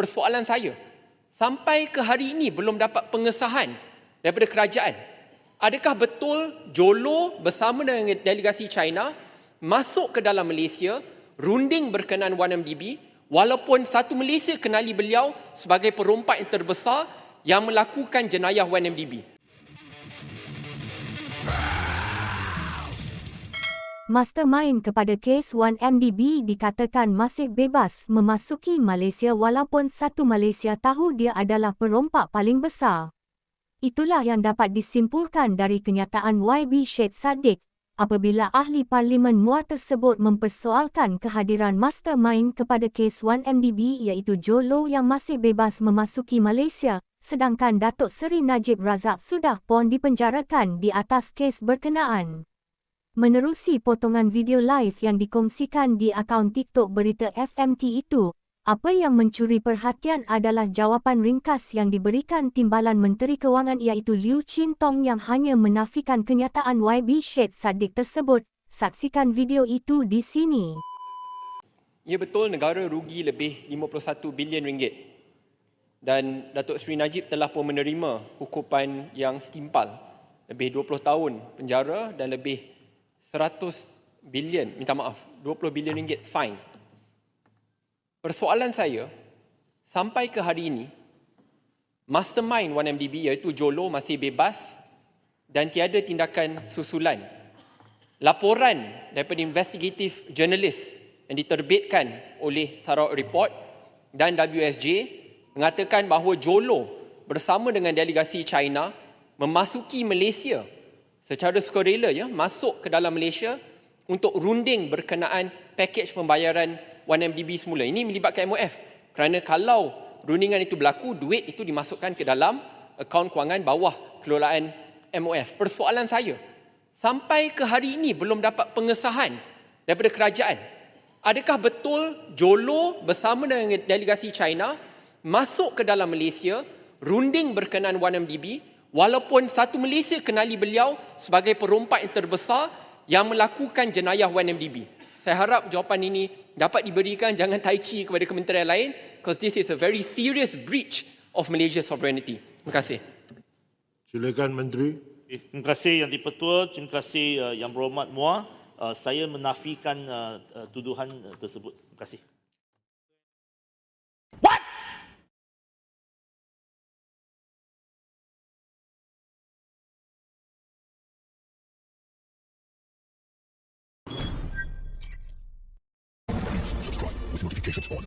persoalan saya, sampai ke hari ini belum dapat pengesahan daripada kerajaan. Adakah betul Jolo bersama dengan delegasi China masuk ke dalam Malaysia, runding berkenaan 1MDB, walaupun satu Malaysia kenali beliau sebagai perompak yang terbesar yang melakukan jenayah 1MDB? Mastermind kepada kes 1MDB dikatakan masih bebas memasuki Malaysia walaupun satu Malaysia tahu dia adalah perompak paling besar. Itulah yang dapat disimpulkan dari kenyataan YB Syed Saddiq apabila ahli Parlimen Muar tersebut mempersoalkan kehadiran mastermind kepada kes 1MDB iaitu Jolo yang masih bebas memasuki Malaysia, sedangkan Datuk Seri Najib Razak sudah pun dipenjarakan di atas kes berkenaan. Menerusi potongan video live yang dikongsikan di akaun TikTok berita FMT itu, apa yang mencuri perhatian adalah jawapan ringkas yang diberikan Timbalan Menteri Kewangan iaitu Liew Chin Tong yang hanya menafikan kenyataan YB Syed Saddiq tersebut. Saksikan video itu di sini. Ya, betul, negara rugi lebih 51 bilion ringgit. Dan Datuk Seri Najib telah pun menerima hukuman yang setimpal, lebih 20 tahun penjara dan lebih 100 bilion, 20 bilion ringgit fine. Persoalan saya, sampai ke hari ini, mastermind 1MDB iaitu Jolo masih bebas dan tiada tindakan susulan. Laporan daripada investigative journalist yang diterbitkan oleh Sarawak Report dan WSJ mengatakan bahawa Jolo bersama dengan delegasi China memasuki Malaysia secara sukarela, masuk ke dalam Malaysia untuk runding berkenaan pakej pembayaran 1MDB semula. Ini melibatkan MOF. Kerana kalau rundingan itu berlaku, duit itu dimasukkan ke dalam akaun kewangan bawah kelolaan MOF. Persoalan saya, sampai ke hari ini belum dapat pengesahan daripada kerajaan. Adakah betul Jolo bersama dengan delegasi China masuk ke dalam Malaysia, runding berkenaan 1MDB, walaupun satu Malaysia kenali beliau sebagai perompak yang terbesar yang melakukan jenayah 1MDB? Saya harap jawapan ini dapat diberikan, jangan tai chi kepada kementerian lain, because this is a very serious breach of Malaysia's sovereignty. Terima kasih. Silakan Menteri. Terima kasih Yang di-Pertua, terima kasih Yang Berhormat Muar. Saya menafikan tuduhan tersebut. Terima kasih. Subscribe with notifications on.